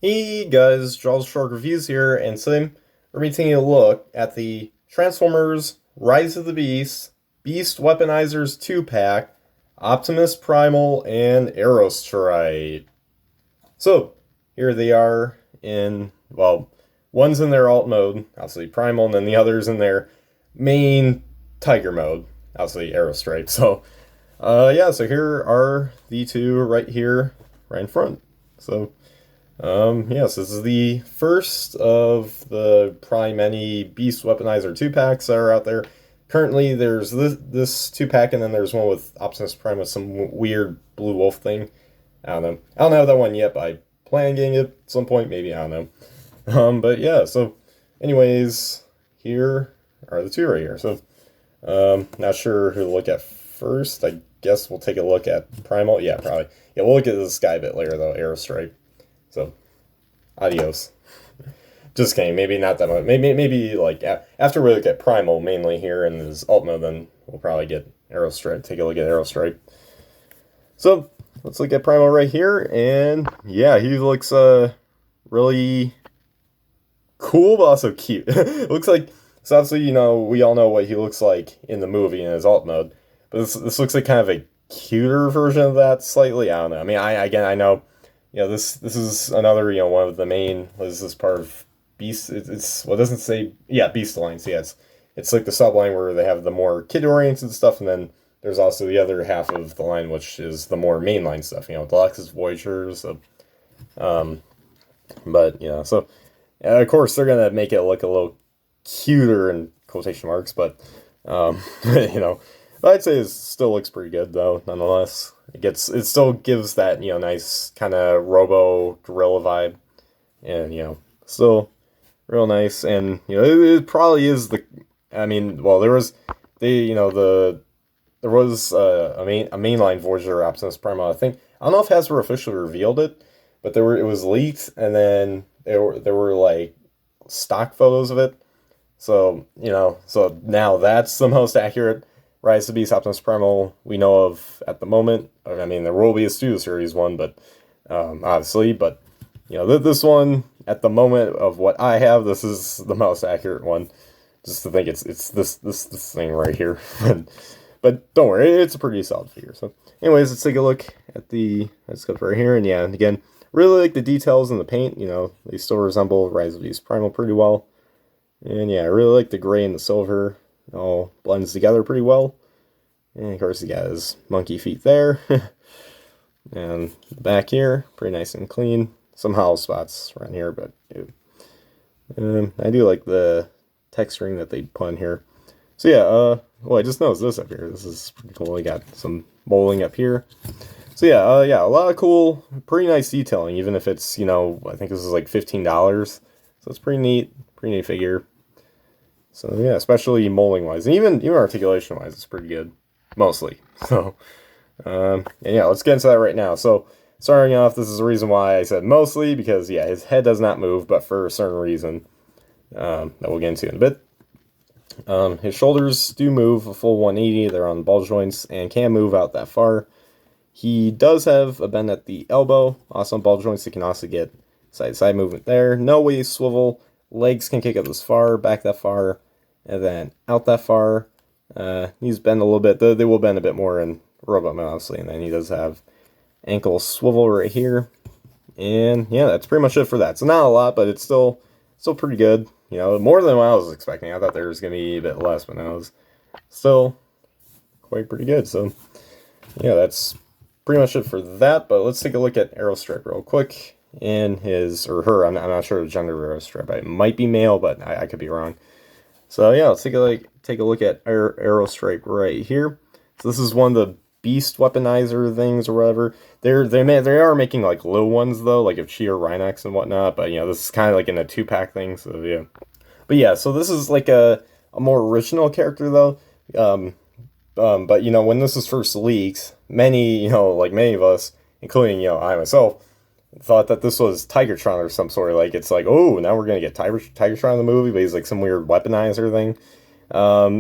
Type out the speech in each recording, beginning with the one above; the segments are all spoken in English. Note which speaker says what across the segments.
Speaker 1: Hey guys, Charles Shark Reviews here, and today we're going to be taking a look at the Transformers Rise of the Beast Weaponizers 2-pack, Optimus Primal, and Arrowstripe. So, here they are in, well, one's in their alt mode, obviously Primal, and then the other's in their main Tiger mode, obviously Arrowstripe. So here are the two right here, right in front. Yes, this is the first of the probably many Beast Weaponizer 2-packs that are out there. Currently, there's this 2-pack, and then there's one with Optimus Prime with some weird blue wolf thing. I don't know. I don't have that one yet, but I plan on getting it at some point, maybe, I don't know. But yeah, so anyways, here are the two right here. Not sure who to look at first. I guess we'll take a look at Primal. Yeah, probably. Yeah, we'll look at this guy a bit later, though, Arrowstripe. So, adios. Just kidding. Maybe not that much. Maybe like after we look at Primal mainly here in his alt mode, then we'll probably get Arrowstripe. Take a look at Arrowstripe. So let's look at Primal right here, and yeah, he looks really cool, but also cute. Looks like so obviously we all know what he looks like in the movie in his alt mode, but this looks like kind of a cuter version of that slightly. I don't know. I mean, I know. This is another, one of the main, what is this part of Beast? It's well, it doesn't say, yeah, Beast Alliance, yeah, it's like the subline where they have the more kid-oriented stuff, and then there's also the other half of the line, which is the more mainline stuff, Deluxe's Voyagers, um, but, of course, they're gonna make it look a little cuter in quotation marks, but, I'd say it still looks pretty good, though, nonetheless. It still gives that, nice kind of robo gorilla vibe, and still real nice. And it probably is I mean, well, there was there was a mainline Voyager Optimus Primal. I don't know if Hasbro officially revealed it, but it was leaked, and then there were like stock photos of it. So now that's the most accurate Rise of the Beast Optimus Primal we know of at the moment. I mean, there will be a Studio Series one, but obviously, but this one at the moment of what I have, this is the most accurate one. Just to think it's this thing right here, but don't worry, it's a pretty solid figure. So, anyways, let's take a look at let's go right here, and yeah, and again, really like the details in the paint. They still resemble Rise of the Beast Primal pretty well, and yeah, I really like the gray and the silver. It all blends together pretty well. And of course, he got his monkey feet there. And the back here, pretty nice and clean. Some hollow spots around here, but I do like the texturing that they put in here. So yeah, well, I just noticed this up here. This is pretty cool. We got some molding up here. So yeah, a lot of cool, pretty nice detailing, even if it's, I think this is like $15. So it's pretty neat figure. So yeah, especially molding wise, and even articulation wise, it's pretty good, mostly. So, and yeah, let's get into that right now. So, starting off, this is the reason why I said mostly, because yeah, his head does not move, but for a certain reason that we'll get into in a bit. His shoulders do move a full 180. They're on ball joints and can move out that far. He does have a bend at the elbow, also on ball joints. He can also get side-to-side movement there. No waist swivel. Legs can kick up this far, back that far, and then out that far. He's bend a little bit. They will bend a bit more in robot mode, obviously. And then he does have ankle swivel right here. And yeah, that's pretty much it for that. So not a lot, but it's still pretty good. More than what I was expecting. I thought there was going to be a bit less, but no, it was still quite pretty good. So yeah, that's pretty much it for that. But let's take a look at Arrowstripe real quick. In his or her, I'm not sure the gender of Arrowstripe. It might be male, but I could be wrong. So yeah, let's take a look at Arrowstripe right here. So this is one of the Beast Weaponizer things or whatever. They are making like little ones though, like of Chi or Rhinox and whatnot. But this is kind of like in a 2-pack thing. So yeah, but yeah, so this is like a more original character though. But when this was first leaked, many many of us, including I myself, thought that this was Tigertron or some sort. Like, it's like, oh, now we're gonna get Tigertron in the movie, but he's like some weird weaponizer thing.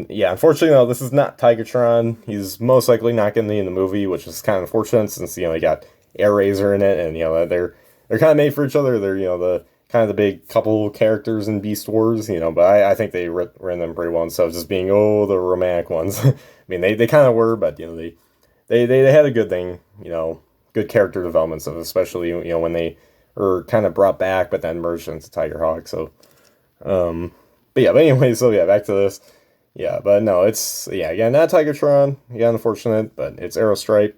Speaker 1: Yeah, unfortunately, no, this is not Tigertron. He's most likely not gonna be in the movie, which is kind of unfortunate since he got Air Razor in it, and they're kind of made for each other. They're, the kind of the big couple characters in Beast Wars, but I think they ran them pretty well instead of just being, the romantic ones. I mean, they kind of were, but, they had a good thing, good character development, so especially, when they were kind of brought back, but then merged into Tigerhawk, so, but anyway, so yeah, back to this. Yeah, but no, it's, again, not Tigertron, unfortunate, but it's Arrowstripe.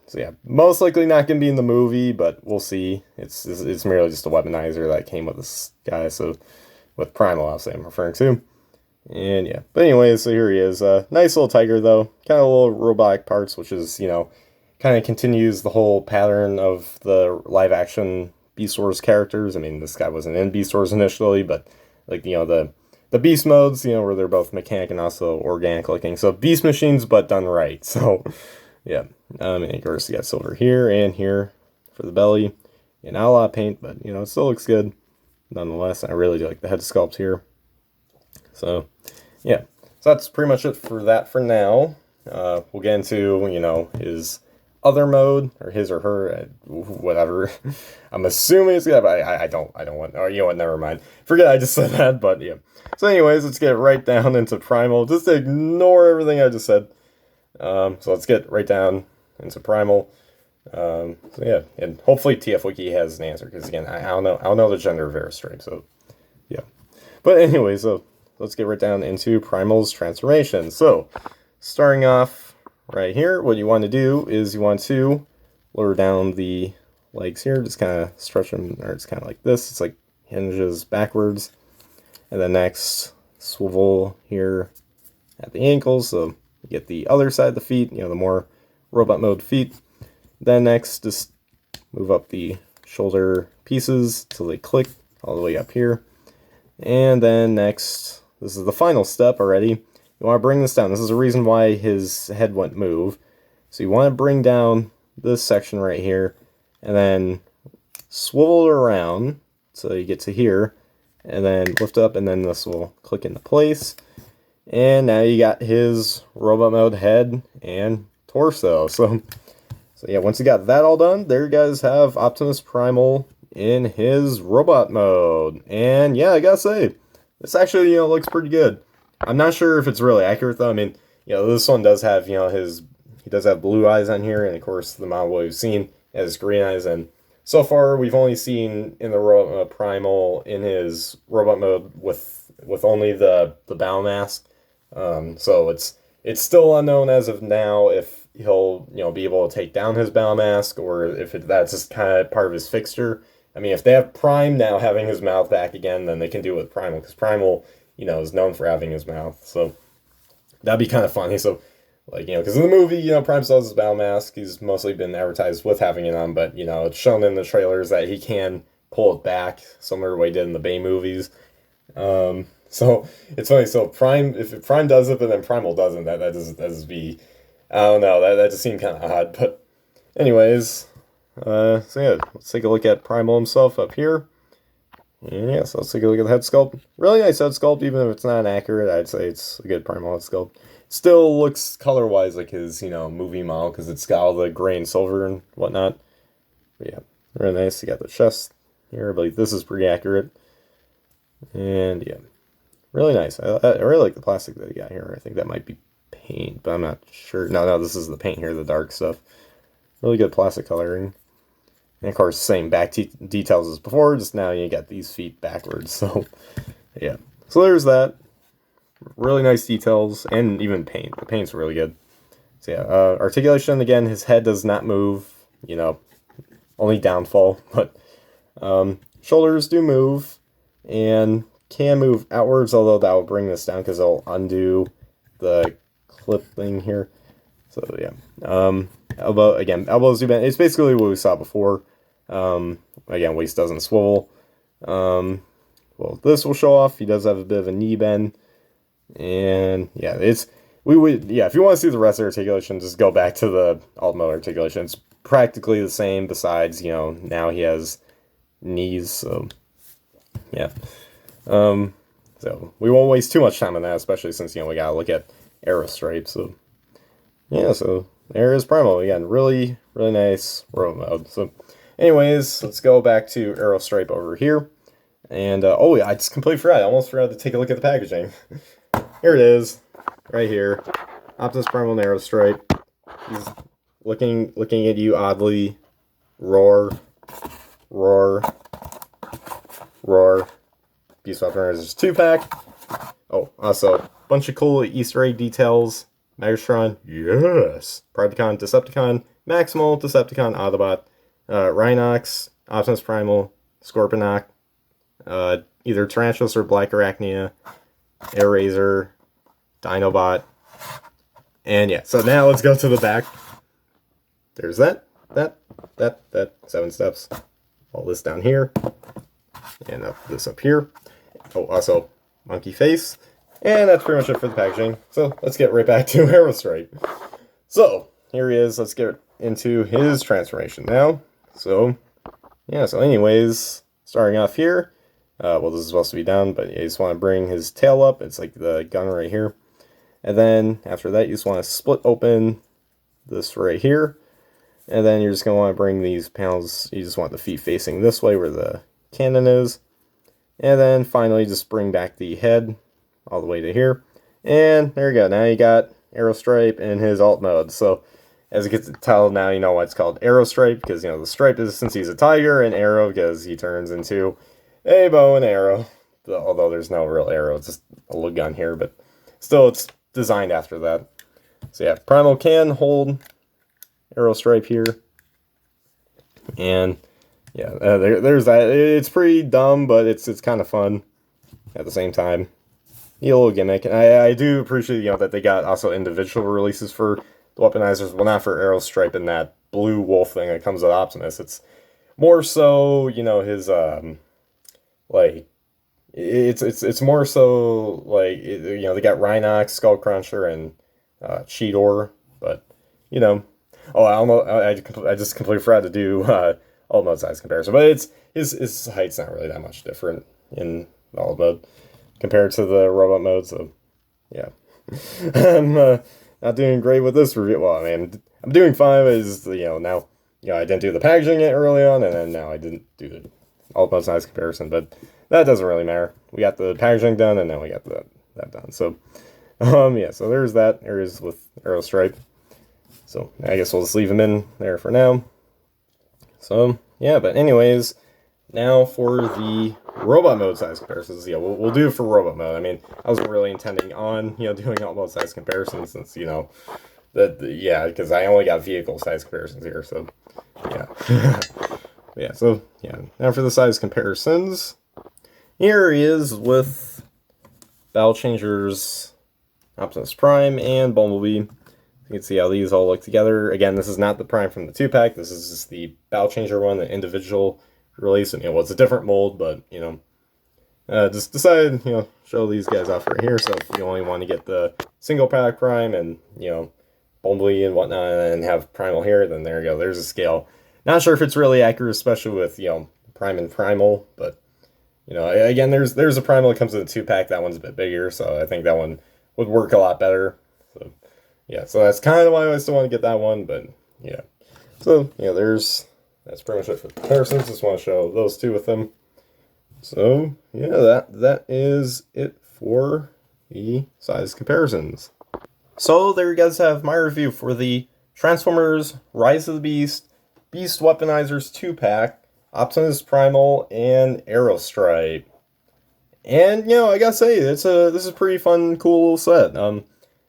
Speaker 1: So yeah, most likely not going to be in the movie, but we'll see. It's merely just a weaponizer that came with this guy, so with Primal, I'll say I'm referring to. And yeah, but anyway, so here he is. Nice little tiger, though. Kind of little robotic parts, which is, kind of continues the whole pattern of the live-action Beast Wars characters. I mean, this guy wasn't in Beast Wars initially, but, like, the Beast modes, where they're both mechanic and also organic looking. So Beast machines, but done right. So, yeah. And of course, you got silver here and here for the belly. Yeah, not a lot of paint, but, it still looks good. Nonetheless, I really do like the head sculpt here. So, yeah. So that's pretty much it for that for now. We'll get into, his other mode, or his or her, whatever. I'm assuming it's, but I don't want, oh, you know what, never mind. Forget I just said that, but yeah. So anyways, let's get right down into Primal. Just ignore everything I just said. So let's get right down into Primal. So yeah, and hopefully TF Wiki has an answer, because again, I don't know the gender of Arrowstripe, so yeah. But anyway, so let's get right down into Primal's transformation. So starting off right here, what you want to do is you want to lower down the legs here, just kind of stretch them, or it's kind of like this. It's like hinges backwards, and then next swivel here at the ankles, so you get the other side of the feet, the more robot mode feet. Then next, just move up the shoulder pieces till they click all the way up here. And then next, this is the final step already. You want to bring this down. This is the reason why his head wouldn't move. So you want to bring down this section right here, and then swivel it around so you get to here, and then lift up, and then this will click into place. And now you got his robot mode head and torso. So yeah, once you got that all done, there you guys have Optimus Primal in his robot mode. And yeah, I gotta say, this actually, looks pretty good. I'm not sure if it's really accurate though. I mean, this one does have, he does have blue eyes on here, and of course the model we've seen has green eyes, and so far we've only seen in the Primal in his robot mode with only the battle mask. So it's still unknown as of now if he'll be able to take down his battle mask, or if that's just kind of part of his fixture. I mean, if they have Prime now having his mouth back again, then they can do it with Primal, because Primal is known for having his mouth. So that'd be kind of funny. So because in the movie, Prime still has his battle mask. He's mostly been advertised with having it on, but it's shown in the trailers that he can pull it back, similar to what he did in the Bay movies. So it's funny. So Prime, if Prime does it, but then Primal doesn't, that just be, I don't know. That just seemed kind of odd. But anyways, so yeah, let's take a look at Primal himself up here. And yeah, so let's take a look at the head sculpt. Really nice head sculpt, even if it's not accurate. I'd say it's a good Primal head sculpt. Still looks color-wise like his, movie model, because it's got all the gray and silver and whatnot. But yeah, really nice. You got the chest here, but this is pretty accurate. And yeah, really nice. I really like the plastic that he got here. I think that might be paint, but I'm not sure. No, this is the paint here, the dark stuff. Really good plastic coloring. And of course, same back details as before, just now you got these feet backwards. So yeah, so there's that. Really nice details, and even paint. The paint's really good. So yeah, articulation, again, his head does not move, only downfall, but shoulders do move, and can move outwards, although that will bring this down because it'll undo the clip thing here. So yeah, elbows do bend. It's basically what we saw before. Again, waist doesn't swivel. Well, this will show off. He does have a bit of a knee bend. And yeah, if you want to see the rest of the articulation, just go back to the alt mode articulation. It's practically the same, besides, now he has knees, so yeah. So we won't waste too much time on that, especially since, we gotta look at Arrowstripe. So yeah, so there is Primal. Again, really, really nice robot mode. So anyways, let's go back to Arrowstripe over here. And, oh yeah, I just completely forgot. I almost forgot to take a look at the packaging. Here it is, right here. Optimus Primal and Arrowstripe. He's looking at you oddly. Roar. Roar. Roar. Beast Weaponizers 2-pack. Oh, also, a bunch of cool Easter egg details. Megatron, yes. Predacon, Decepticon, Maximal, Decepticon, Autobot, Rhinox, Optimus Primal, Scorponok, either Tarantulas or Black Arachnia, Airazor, Dinobot, and yeah, so now let's go to the back. There's that, 7 steps. All this down here, and this up here. Oh, also, monkey face. And that's pretty much it for the packaging. So let's get right back to Arrowstripe. So here he is. Let's get into his transformation now. So yeah. So anyways, starting off here. Well, this is supposed to be down, but you just want to bring his tail up. It's like the gun right here. And then after that, you just want to split open this right here. And then you're just going to want to bring these panels. You just want the feet facing this way where the cannon is. And then finally, just bring back the head all the way to here. And there you go. Now you got Arrowstripe in his alt mode. So as you get to tell now, you know why it's called Arrowstripe, because, you know, the stripe is since he's a tiger, and arrow because he turns into a bow and arrow. Although there's no real arrow, it's just a little gun here, but still it's designed after that. So yeah, Primal can hold Arrowstripe here. And yeah, there's that. It's pretty dumb, but it's kind of fun at the same time. A little gimmick, and I do appreciate, you know, that they got also individual releases for the Weaponizers. Well, not for Arrowstripe and that blue wolf thing that comes with Optimus. It's more so, you know, his like it's more so like you know, they got Rhinox, Skullcruncher, and Cheetor, but you know, oh, I almost I just completely forgot to do alt mode size comparison, but it's his height's not really that much different in alt mode compared to the robot mode, so yeah. I'm not doing great with this review. Well, I mean, I'm doing fine, but it's, you know, now, you know, I didn't do the packaging early on, and then now I didn't do the alt mode size comparison, but that doesn't really matter. We got the packaging done, and now we got that done. So, yeah, so there's that. There is with Arrowstripe. So I guess we'll just leave him in there for now. So, yeah, but anyways, now for the robot mode size comparisons. Yeah, we'll do it for robot mode. I mean, I wasn't really intending on, you know, doing alt mode size comparisons since, you know, yeah, because I only got vehicle size comparisons here, so yeah. Yeah, so yeah, now for the size comparisons. Here he is with Battle Changers, Optimus Prime, and Bumblebee. You can see how these all look together. Again, this is not the Prime from the 2-pack. This is just the Battle Changer one, the individual release. And, you know, well, it's a different mold, but, you know, just decided, you know, show these guys off right here. So if you only want to get the single pack Prime and, you know, Bumblebee and whatnot, and have Primal here, then there you go. There's a scale. Not sure if it's really accurate, especially with, you know, Prime and Primal, but, you know, again, there's a Primal that comes with a 2-pack. That one's a bit bigger, so I think that one would work a lot better. So, yeah, so that's kind of why I still want to get that one, but, yeah. So, yeah, that's pretty much it for the comparisons. Just want to show those two with them. So, yeah, that is it for the size comparisons. So, there you guys have my review for the Transformers Rise of the Beast Weaponizers 2-pack, Optimus Primal, and Arrowstripe. And, you know, I gotta say, this is a pretty fun, cool set.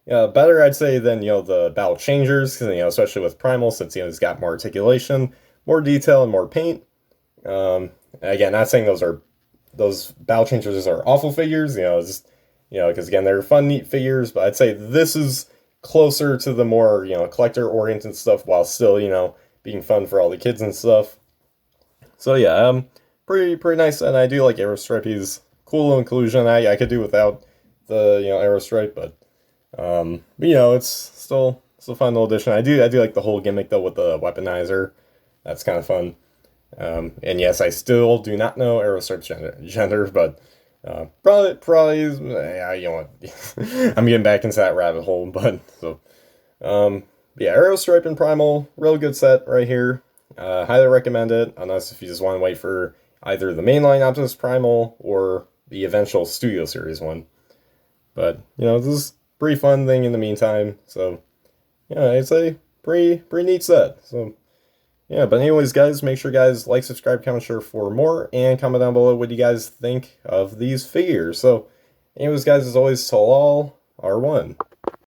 Speaker 1: Yeah, better, I'd say, than, you know, the Battle Changers, you know, especially with Primal, since, you know, it's got more articulation, more detail, and more paint. Again, not saying those Battle Changers are awful figures, you know, just, you know, because, again, they're fun, neat figures, but I'd say this is closer to the more, you know, collector-oriented stuff, while still, you know, being fun for all the kids and stuff. So, yeah, pretty nice, and I do like Arrowstripe. He's cool inclusion. I could do without the, you know, Arrowstripe, but you know, it's still a fun little addition. I do like the whole gimmick though with the weaponizer. That's kind of fun. And yes, I still do not know Arrowstripe's gender, but probably yeah, you know what? I'm getting back into that rabbit hole, but so yeah, Arrowstripe and Primal, real good set right here. Highly recommend it, unless if you just want to wait for either the mainline Optimus Primal or the eventual Studio Series one. But, this is a pretty fun thing in the meantime, so, I'd say pretty neat set. So, yeah, but anyways, guys, make sure guys like, subscribe, comment, share for more, and comment down below what you guys think of these figures. So, anyways, guys, as always, till all are one.